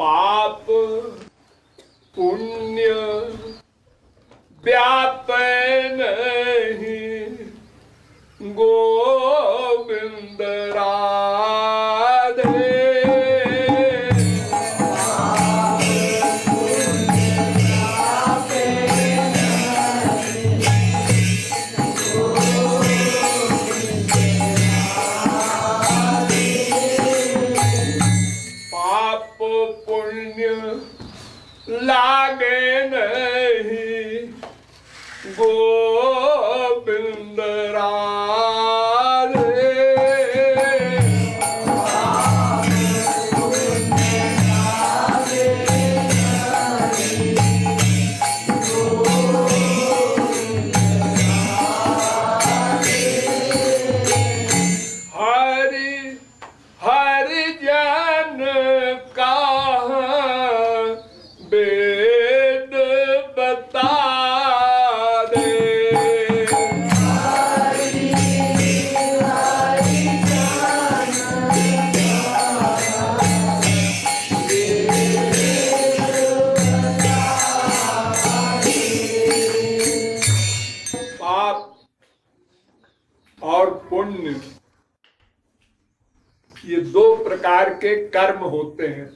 पाप पुण्य व्यापै नहीं, गोविंद राधे। पाप पुण्य लागे नहीं, गोविंद राधे। हरि हरि जन का वेद बता दे। पाप और पुण्य ये दो प्रकार के कर्म होते हैं।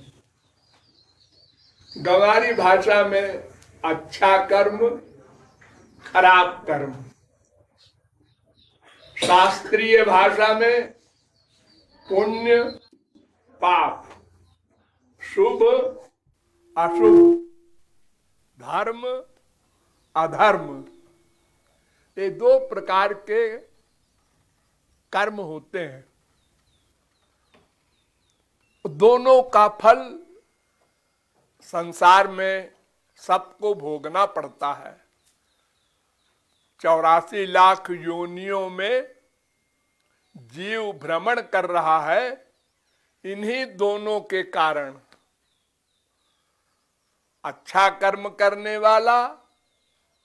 गंवारी भाषा में अच्छा कर्म, खराब कर्म। शास्त्रीय भाषा में पुण्य पाप, शुभ अशुभ, धर्म अधर्म, ये दो प्रकार के कर्म होते हैं। दोनों का फल संसार में सबको भोगना पड़ता है। 84 लाख योनियों में जीव भ्रमण कर रहा है इन्हीं दोनों के कारण। अच्छा कर्म करने वाला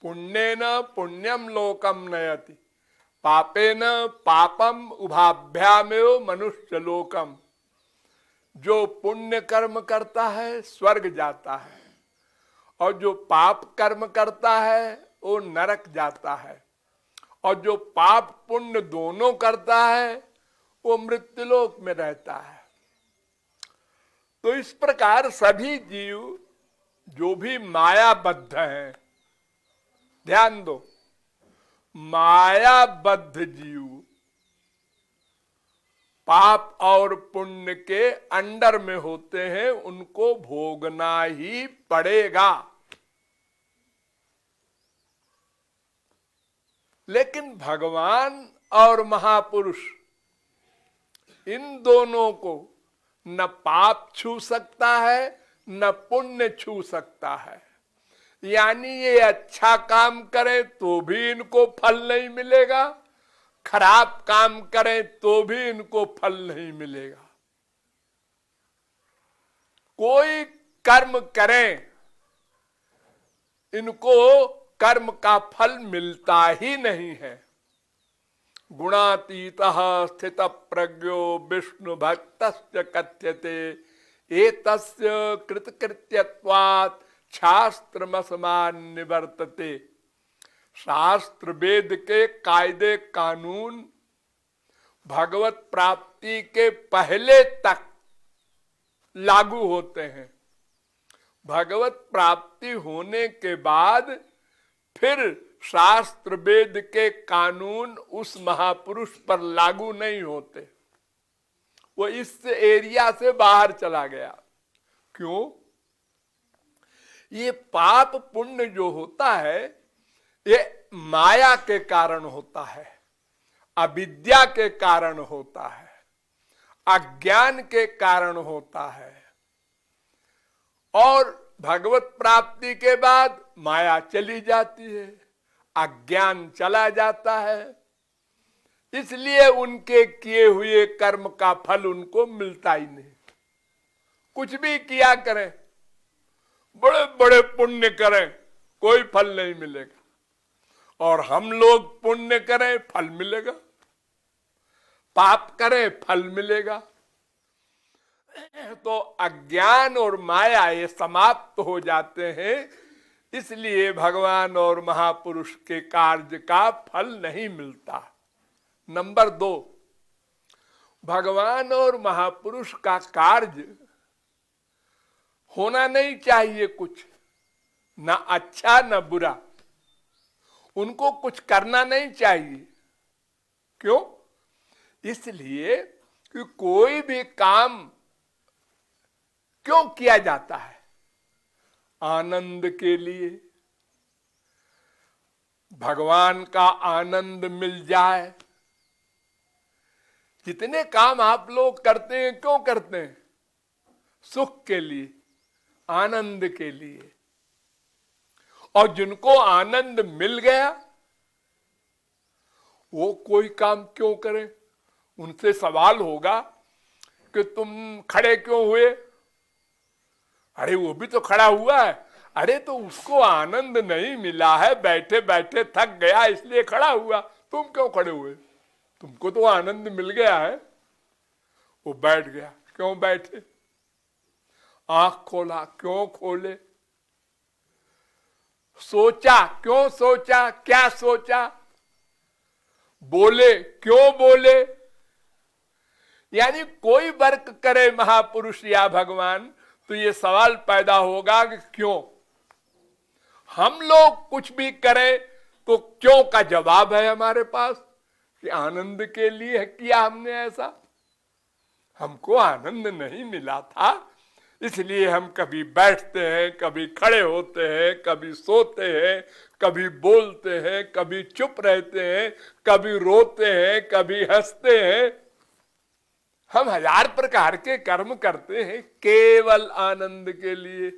पुण्येन पुण्यम लोकम नयति, पापेन पापम उभाभ्यामेव मनुष्य लोकम। जो पुण्य कर्म करता है स्वर्ग जाता है, और जो पाप कर्म करता है वो नरक जाता है, और जो पाप पुण्य दोनों करता है वो मृत्युलोक में रहता है। तो इस प्रकार सभी जीव जो भी मायाबद्ध हैं, ध्यान दो, मायाबद्ध जीव पाप और पुण्य के अंडर में होते हैं, उनको भोगना ही पड़ेगा। लेकिन भगवान और महापुरुष इन दोनों को न पाप छू सकता है न पुण्य छू सकता है। यानी ये अच्छा काम करें तो भी इनको फल नहीं मिलेगा, खराब काम करें तो भी इनको फल नहीं मिलेगा। कोई कर्म करें इनको कर्म का फल मिलता ही नहीं है। गुणातीतः स्थित प्रज्ञो विष्णु भक्तस्य कथ्यते एतस्य कृतकृत्यत्वात् शास्त्रमसमान निवर्तते। शास्त्र वेद के कायदे कानून भगवत प्राप्ति के पहले तक लागू होते हैं। भगवत प्राप्ति होने के बाद फिर शास्त्र वेद के कानून उस महापुरुष पर लागू नहीं होते। वो इस एरिया से बाहर चला गया। क्यों? ये पाप पुण्य जो होता है ये माया के कारण होता है, अविद्या के कारण होता है, अज्ञान के कारण होता है। और भगवत प्राप्ति के बाद माया चली जाती है, अज्ञान चला जाता है। इसलिए उनके किए हुए कर्म का फल उनको मिलता ही नहीं। कुछ भी किया करें, बड़े बड़े पुण्य करें, कोई फल नहीं मिलेगा। और हम लोग पुण्य करें फल मिलेगा, पाप करें फल मिलेगा। तो अज्ञान और माया ये समाप्त हो जाते हैं। इसलिए भगवान और महापुरुष के कार्य का फल नहीं मिलता। नंबर 2, भगवान और महापुरुष का कार्य होना नहीं चाहिए कुछ, ना अच्छा ना बुरा, उनको कुछ करना नहीं चाहिए। क्यों? इसलिए कि कोई भी काम क्यों किया जाता है? आनंद के लिए। भगवान का आनंद मिल जाए। जितने काम आप लोग करते हैं क्यों करते हैं? सुख के लिए, आनंद के लिए। और जिनको आनंद मिल गया वो कोई काम क्यों करे? उनसे सवाल होगा कि तुम खड़े क्यों हुए? अरे वो भी तो खड़ा हुआ है। अरे तो उसको आनंद नहीं मिला है, बैठे बैठे थक गया इसलिए खड़ा हुआ, तुम क्यों खड़े हुए? तुमको तो आनंद मिल गया है। वो बैठ गया, क्यों बैठे? आंख खोला, क्यों खोले? सोचा, क्यों सोचा? क्या सोचा? बोले, क्यों बोले? यानी कोई वर्क करे महापुरुष या भगवान तो ये सवाल पैदा होगा कि क्यों। हम लोग कुछ भी करें तो क्यों का जवाब है हमारे पास कि आनंद के लिए किया हमने ऐसा। हमको आनंद नहीं मिला था, इसलिए हम कभी बैठते हैं, कभी खड़े होते हैं, कभी सोते हैं, कभी बोलते हैं, कभी चुप रहते हैं, कभी रोते हैं, कभी हंसते हैं। हम 1000 प्रकार के कर्म करते हैं केवल आनंद के लिए।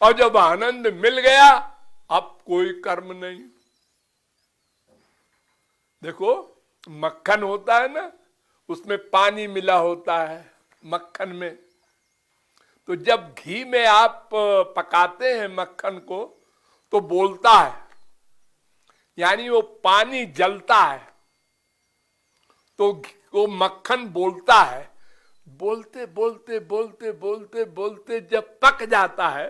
और जब आनंद मिल गया अब कोई कर्म नहीं। देखो मक्खन होता है ना, उसमें पानी मिला होता है मक्खन में। तो जब घी में आप पकाते हैं मक्खन को तो बोलता है, यानी वो पानी जलता है तो वो मक्खन बोलता है। बोलते बोलते बोलते बोलते बोलते जब पक जाता है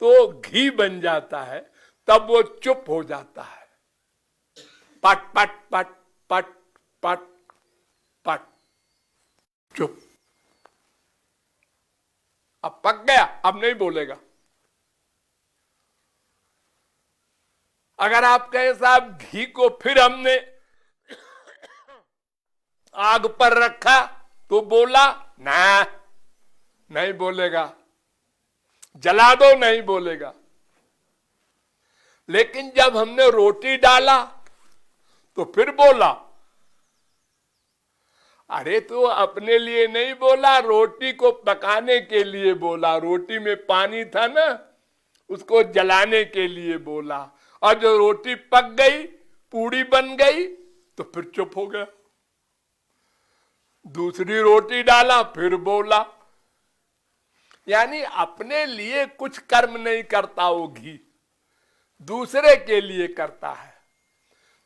तो घी बन जाता है, तब वो चुप हो जाता है। पट पट पट पट पट पट, चुप। अब पक गया, अब नहीं बोलेगा। अगर आप कहें साहब घी को फिर हमने आग पर रखा तो बोला ना, नहीं बोलेगा। जला दो, नहीं बोलेगा। लेकिन जब हमने रोटी डाला तो फिर बोला। अरे तो अपने लिए नहीं बोला, रोटी को पकाने के लिए बोला। रोटी में पानी था ना, उसको जलाने के लिए बोला। और जो रोटी पक गई, पूड़ी बन गई, तो फिर चुप हो गया। दूसरी रोटी डाला, फिर बोला। यानी अपने लिए कुछ कर्म नहीं करता वो घी, दूसरे के लिए करता है।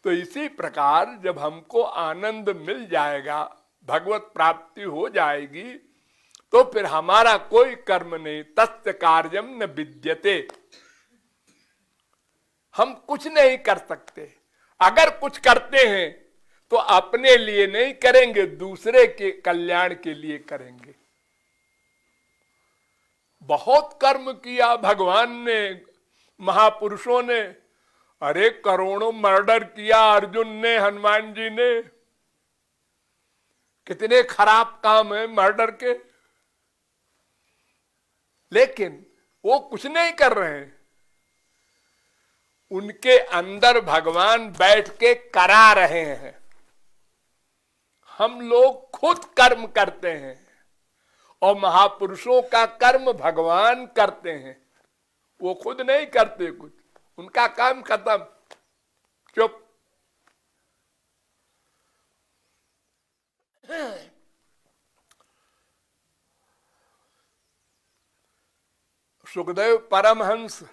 तो इसी प्रकार जब हमको आनंद मिल जाएगा, भगवत प्राप्ति हो जाएगी, तो फिर हमारा कोई कर्म नहीं। तस्य कार्यम न विद्यते। हम कुछ नहीं कर सकते। अगर कुछ करते हैं तो अपने लिए नहीं करेंगे, दूसरे के कल्याण के लिए करेंगे। बहुत कर्म किया भगवान ने, महापुरुषों ने। अरे करोड़ों मर्डर किया अर्जुन ने, हनुमान जी ने। कितने खराब काम है मर्डर के, लेकिन वो कुछ नहीं कर रहे हैं। उनके अंदर भगवान बैठ के करा रहे हैं। हम लोग खुद कर्म करते हैं और महापुरुषों का कर्म भगवान करते हैं। वो खुद नहीं करते कुछ, उनका काम खत्म, चुप। सुखदेव परमहंस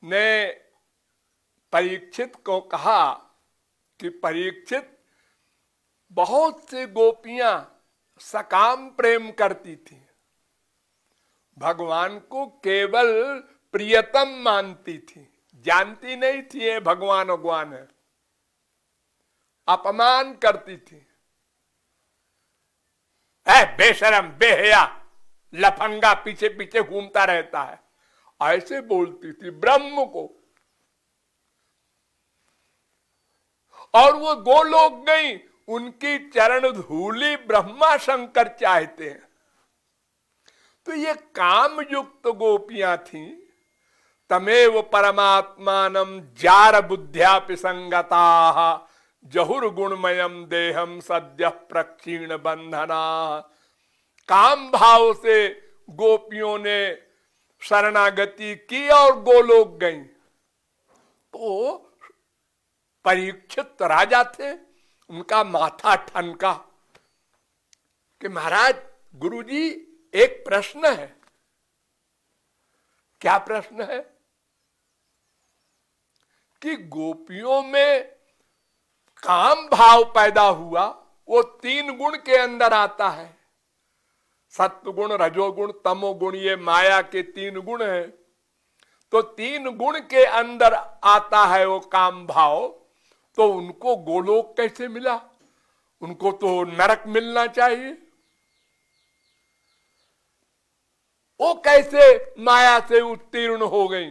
ने परीक्षित को कहा कि परीक्षित, बहुत सी गोपियां सकाम प्रेम करती थी, भगवान को केवल प्रियतम मानती थी, जानती नहीं थी ये भगवान भगवान है, अपमान करती थी। बेशरम बेहया लफंगा पीछे पीछे घूमता रहता है, ऐसे बोलती थी ब्रह्म को। और वो गोलोक गई, उनकी चरण धूली ब्रह्मा शंकर चाहते हैं। तो ये काम युक्त गोपियां थी। तमेव परमात्मानम जार बुद्ध्यापि संगता जहुर गुणमयम देहम सद्य प्रक्षीण बंधना। काम भाव से गोपियों ने शरणागति की और गोलोक गई। तो परीक्षित राजा थे, उनका माथा ठनका कि महाराज गुरुजी एक प्रश्न है। क्या प्रश्न है? कि गोपियों में काम भाव पैदा हुआ, वो 3 गुण के अंदर आता है, सत्व गुण, रजोगुण, तमोगुण, ये माया के 3 गुण है। तो 3 गुण के अंदर आता है वो काम भाव। तो उनको गोलोक कैसे मिला? उनको तो नरक मिलना चाहिए। वो कैसे माया से उत्तीर्ण हो गई?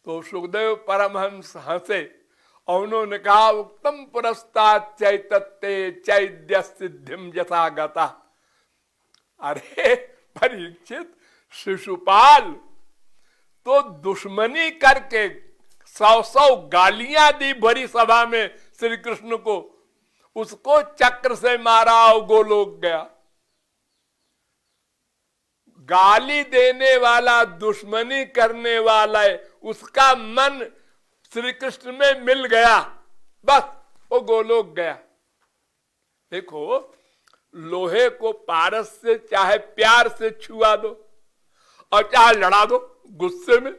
तो सुखदेव परमहंस हंसे और उन्होंने कहा उत्तम पुरस्तात् चैतत्ते चैद्य सिद्धिम यथा गता। अरे परीक्षित, शिशुपाल तो दुश्मनी करके 100 गालियां दी भरी सभा में श्री कृष्ण को, उसको चक्र से मारा और गोलोक गया। गाली देने वाला, दुश्मनी करने वाला है, उसका मन श्री कृष्ण में मिल गया, बस वो गोलोक गया। देखो, लोहे को पारस से चाहे प्यार से छुआ दो और चाहे लड़ा दो गुस्से में,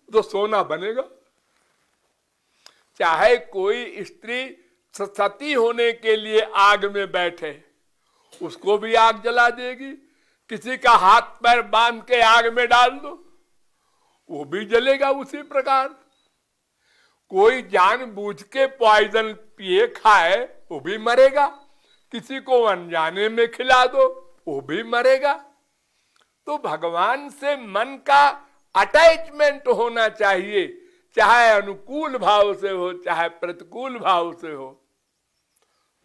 तो सोना बनेगा। चाहे कोई स्त्री सती होने के लिए आग में बैठे, उसको भी आग जला देगी। किसी का हाथ पैर बांध के आग में डाल दो, वो भी जलेगा उसी प्रकार। कोई जानबूझ के पॉइजन पिए खाए, वो भी मरेगा। किसी को अनजाने में खिला दो, वो भी मरेगा। तो भगवान से मन का अटैचमेंट होना चाहिए, चाहे अनुकूल भाव से हो चाहे प्रतिकूल भाव से हो।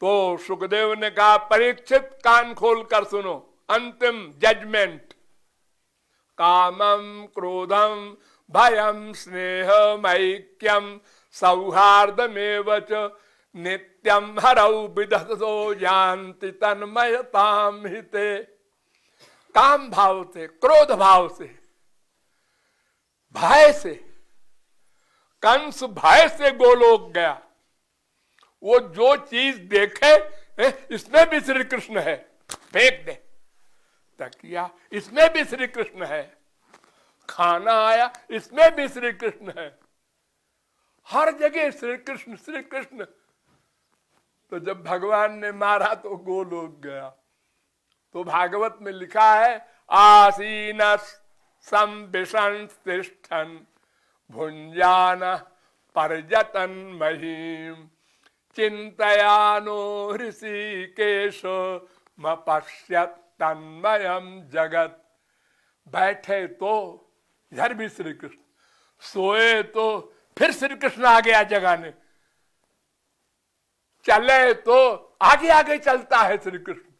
तो सुखदेव ने कहा परीक्षित कान खोल कर सुनो, अंतिम जजमेंट। कामम क्रोधम भयम स्नेहम ऐक्यम सौहार्दमेव च नित्यम हरौ विदधतो जानति तन्मयताम हिते। काम भाव से, क्रोध भाव से, भय से, कंस भय से गोलोक गया। वो जो चीज देखे इसमें भी श्री कृष्ण है, फेंक दे। तकिया, इसमें भी श्री कृष्ण है। खाना आया, इसमें भी श्री कृष्ण है। हर जगह श्री कृष्ण श्री कृष्ण। तो जब भगवान ने मारा तो गोलोक गया। तो भागवत में लिखा है आसीन संविशन तिष्ठन् भुंजान परजतन महीम चिंतयानो ऋषिकेश मपश्यत् तन्मयम जगत। बैठे तो इधर भी श्री कृष्ण, सोए तो फिर श्री कृष्ण आ गया जगाने, चले तो आगे आगे चलता है श्री कृष्ण,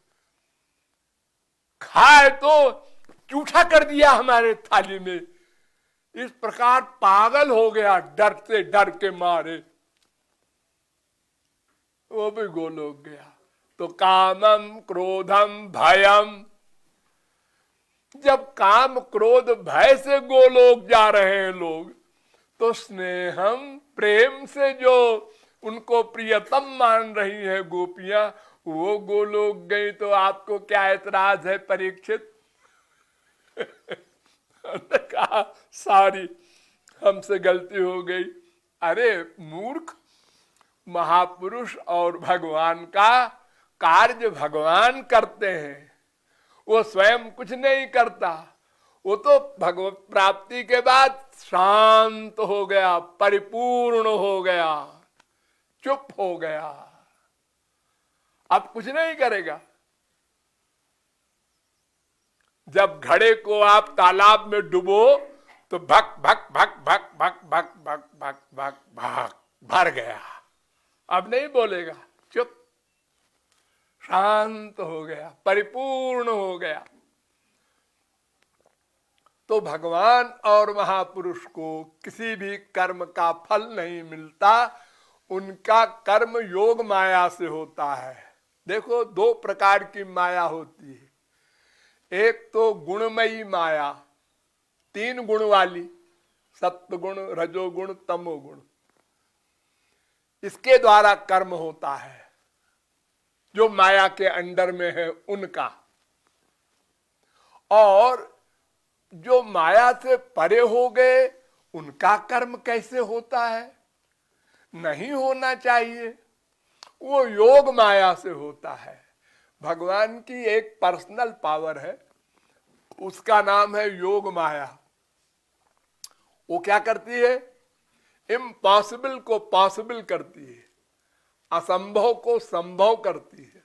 खाए तो चूठा कर दिया हमारे थाली में। इस प्रकार पागल हो गया डर से, डर के मारे। वो भी गोलोक गया। तो कामम क्रोधम भयम, जब काम क्रोध भय से गोलोक जा रहे हैं लोग, तो स्नेहम प्रेम से जो उनको प्रियतम मान रही है गोपियां, वो गोलोक गई। तो आपको क्या एतराज है परीक्षित? कहा सारी हमसे गलती हो गई। अरे मूर्ख, महापुरुष और भगवान का कार्य भगवान करते हैं, वो स्वयं कुछ नहीं करता। वो तो भगवत प्राप्ति के बाद शांत हो गया, परिपूर्ण हो गया, चुप हो गया, अब कुछ नहीं करेगा। जब घड़े को आप तालाब में डुबो तो भक भक भक भक भक भक भक भक भक भक भर गया, अब नहीं बोलेगा, चुप, शांत हो गया, परिपूर्ण हो गया। तो भगवान और महापुरुष को किसी भी कर्म का फल नहीं मिलता, उनका कर्म योग माया से होता है। देखो, दो प्रकार की माया होती है। एक तो गुणमयी माया, तीन गुण वाली, सत्वगुण, रजोगुण, तमोगुण, इसके द्वारा कर्म होता है, जो माया के अंडर में है उनका। और जो माया से परे हो गए उनका कर्म कैसे होता है? नहीं होना चाहिए, वो योग माया से होता है। भगवान की एक पर्सनल पावर है, उसका नाम है योग माया। वो क्या करती है? इम्पॉसिबल को पॉसिबल करती है, असंभव को संभव करती है।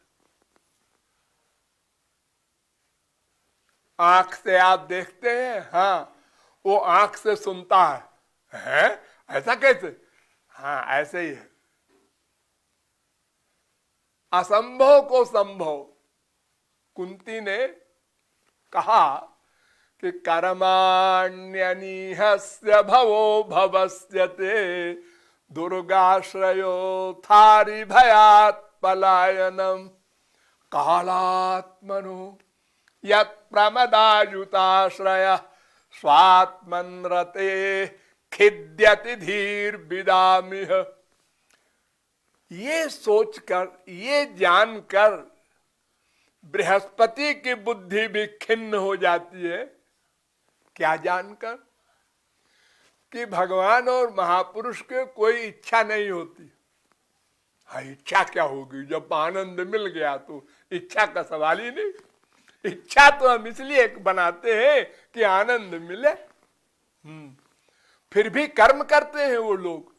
आंख से आप देखते हैं, हाँ, वो आंख से सुनता है, ऐसा कैसे? हाँ, ऐसे ही है। असंभव को संभव। कुंती ने कहा कि कर्माण्यनिहस्य भवो भवस्यते दुर्गाश्रयो थारि भयात् पलायनम कालात्मनो यत् प्रमदायुताश्रय स्वात्मन्रते खिद्यति धीर विदामिह। ये सोचकर, ये जानकर बृहस्पति की बुद्धि भी खिन्न हो जाती है। क्या जानकर? कि भगवान और महापुरुष के कोई इच्छा नहीं होती। हाँ, इच्छा क्या होगी? जब आनंद मिल गया तो इच्छा का सवाल ही नहीं। इच्छा तो हम इसलिए बनाते हैं कि आनंद मिले। फिर भी कर्म करते हैं वो लोग।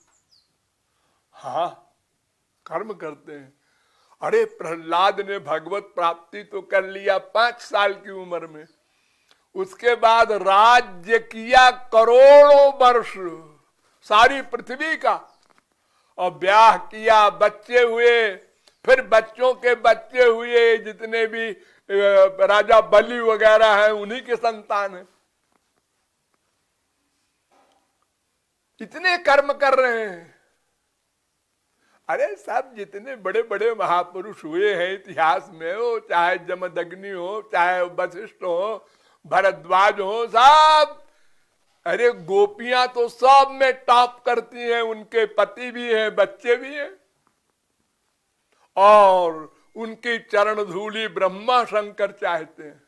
हाँ, कर्म करते हैं। अरे, प्रहलाद ने भगवत प्राप्ति तो कर लिया 5 साल की उम्र में, उसके बाद राज्य किया करोड़ों वर्ष, सारी पृथ्वी का, और ब्याह किया, बच्चे हुए, फिर बच्चों के बच्चे हुए, जितने भी राजा बलि वगैरह हैं उन्हीं के संतान हैं। इतने कर्म कर रहे हैं। अरे, सब जितने बड़े बड़े महापुरुष हुए हैं इतिहास में, हो चाहे जमदग्नि हो, चाहे वशिष्ठ हो, भरद्वाज हो, सब, अरे गोपियां तो सब में टॉप करती हैं, उनके पति भी हैं, बच्चे भी हैं, और उनकी चरण धूलि ब्रह्मा शंकर चाहते हैं।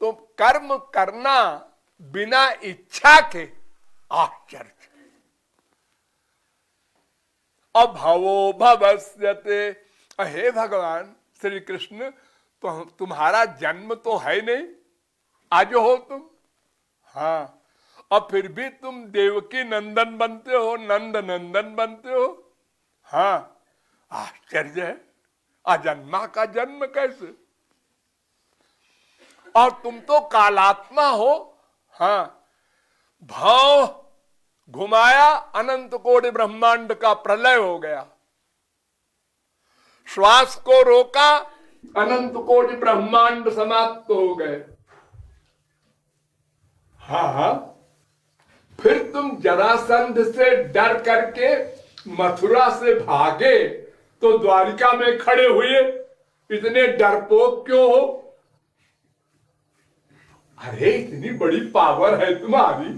तो कर्म करना बिना इच्छा के आश्चर्य। अभवो भवस्यते। हे भगवान श्री कृष्ण, तो तुम्हारा जन्म तो है नहीं, आज हो तुम, हाँ, और फिर भी तुम देवकी नंदन बनते हो, नंद नंदन बनते हो। हाँ, आश्चर्य है, अजन्मा का जन्म कैसे? और तुम तो कालात्मा हो। हाँ, भाव घुमाया, अनंत कोटि ब्रह्मांड का प्रलय हो गया। श्वास को रोका, अनंत कोटि ब्रह्मांड समाप्त हो गए। हाँ, फिर तुम जरासंध से डर करके मथुरा से भागे तो द्वारिका में खड़े हुए, इतने डरपोक क्यों हो? अरे, इतनी बड़ी पावर है तुम्हारी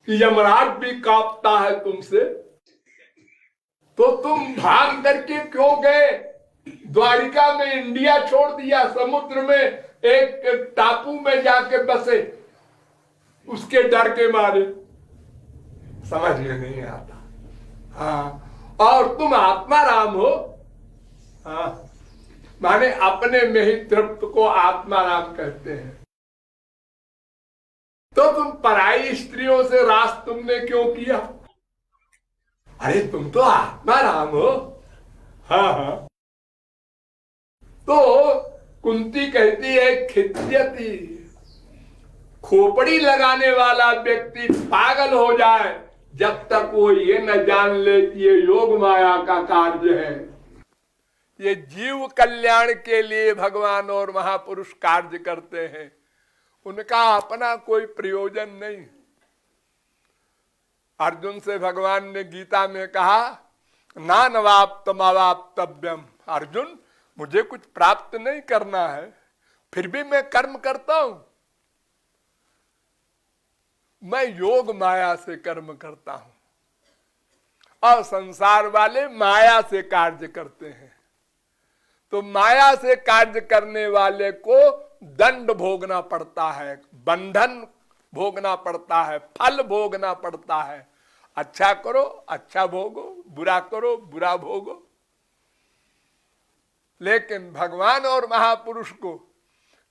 कि यमराज भी कांपता है तुमसे, तो तुम भाग करके क्यों गए? द्वारिका में इंडिया छोड़ दिया, समुद्र में एक टापू में जाके बसे, उसके डर के मारे। समझ में नहीं आता। हाँ, और तुम आत्मा राम हो। हाँ, माने अपने में ही तृप्त को आत्मा राम कहते हैं। तो तुम पराई स्त्रियों से रास तुमने क्यों किया? अरे तुम तो आत्मा राम हो। हाँ हाँ। तो कुंती कहती है खिद्यति, खोपड़ी लगाने वाला व्यक्ति पागल हो जाए जब तक वो ये न जान ले कि ये योग माया का कार्य है। ये जीव कल्याण के लिए भगवान और महापुरुष कार्य करते हैं, उनका अपना कोई प्रयोजन नहीं। अर्जुन से भगवान ने गीता में कहा नानवाप्तमवाप्तव्यम, अर्जुन मुझे कुछ प्राप्त नहीं करना है, फिर भी मैं कर्म करता हूं। मैं योग माया से कर्म करता हूं और संसार वाले माया से कार्य करते हैं। तो माया से कार्य करने वाले को दंड भोगना पड़ता है, बंधन भोगना पड़ता है, फल भोगना पड़ता है। अच्छा करो अच्छा भोगो, बुरा करो बुरा भोगो। लेकिन भगवान और महापुरुष को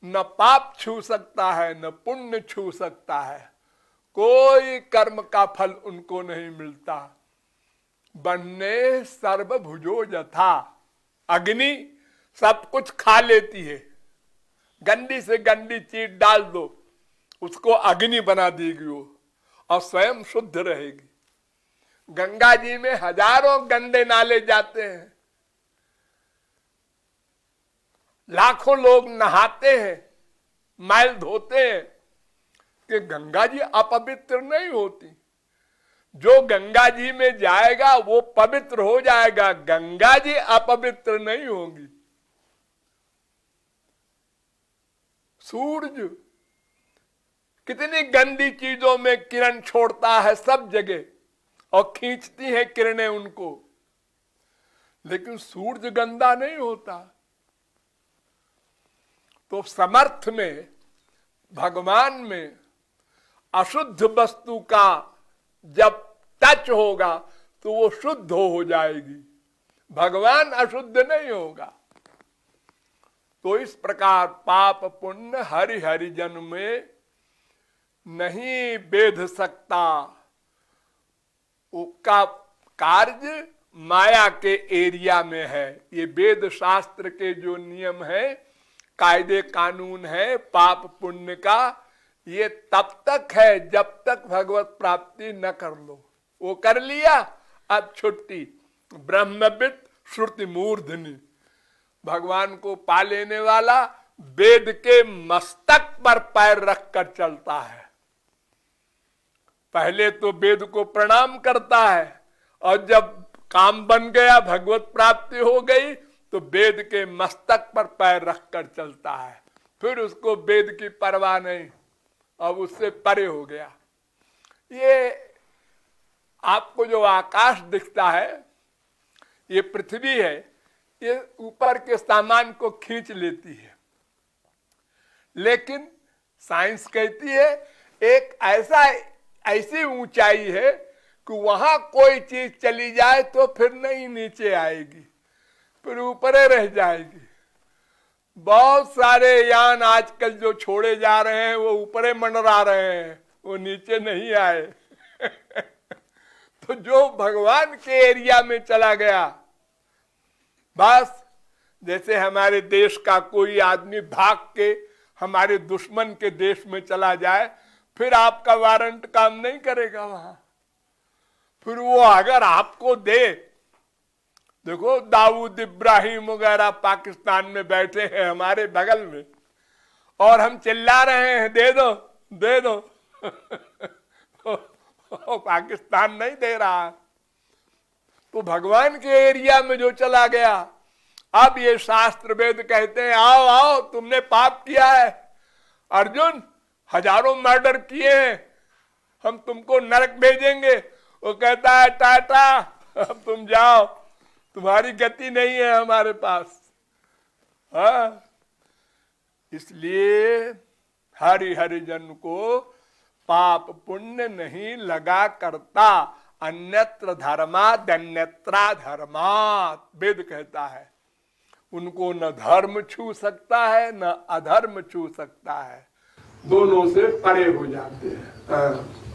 न पाप छू सकता है न पुण्य छू सकता है, कोई कर्म का फल उनको नहीं मिलता। बन्ने सर्वभुजो यथा, अग्नि सब कुछ खा लेती है, गंदी से गंदी चीज डाल दो उसको अग्नि बना देगी वो, और स्वयं शुद्ध रहेगी। गंगा जी में हजारों गंदे नाले जाते हैं, लाखों लोग नहाते हैं, मैल धोते हैं, कि गंगा जी अपवित्र नहीं होती। जो गंगा जी में जाएगा वो पवित्र हो जाएगा, गंगा जी अपवित्र नहीं होगी। सूरज कितनी गंदी चीजों में किरण छोड़ता है सब जगह, और खींचती है किरणें उनको, लेकिन सूरज गंदा नहीं होता। तो समर्थ में, भगवान में अशुद्ध वस्तु का जब टच होगा तो वो शुद्ध हो जाएगी, भगवान अशुद्ध नहीं होगा। तो इस प्रकार पाप पुण्य हरि हरि जन में नहीं बेध सकता। उसका कार्य माया के एरिया में है। ये वेद शास्त्र के जो नियम है, कायदे कानून है पाप पुण्य का, ये तब तक है जब तक भगवत प्राप्ति न कर लो। वो कर लिया, अब छुट्टी। ब्रह्मविद श्रुति मूर्धनि, भगवान को पा लेने वाला वेद के मस्तक पर पैर रखकर चलता है। पहले तो वेद को प्रणाम करता है, और जब काम बन गया, भगवत प्राप्ति हो गई, तो वेद के मस्तक पर पैर रखकर चलता है। फिर उसको वेद की परवाह नहीं, अब उससे परे हो गया। ये आपको जो आकाश दिखता है, ये पृथ्वी है, ये ऊपर के सामान को खींच लेती है, लेकिन साइंस कहती है एक ऐसी ऊंचाई है कि वहां कोई चीज चली जाए तो फिर नहीं नीचे आएगी, फिर ऊपर रह जाएगी। बहुत सारे यान आजकल जो छोड़े जा रहे हैं वो ऊपर मंडरा रहे हैं, वो नीचे नहीं आए। तो जो भगवान के एरिया में चला गया, बस जैसे हमारे देश का कोई आदमी भाग के हमारे दुश्मन के देश में चला जाए, फिर आपका वारंट काम नहीं करेगा वहां। फिर वो अगर आपको दे, देखो दाऊद इब्राहिम वगैरह पाकिस्तान में बैठे हैं हमारे बगल में, और हम चिल्ला रहे हैं दे दो दे दो। पाकिस्तान नहीं दे रहा। तो भगवान के एरिया में जो चला गया, अब ये शास्त्र वेद कहते हैं आओ आओ तुमने पाप किया है, अर्जुन हजारों मर्डर किए हैं, हम तुमको नरक भेजेंगे। वो कहता है टाटा, अब तुम जाओ, तुम्हारी गति नहीं है हमारे पास। हाँ, इसलिए हरि हरिजन को पाप पुण्य नहीं लगा करता, अन्यत्र धर्मात् अन्यत्रा धर्मात्, वेद कहता है। उनको न धर्म छू सकता है न अधर्म छू सकता है, दोनों से परे हो जाते हैं।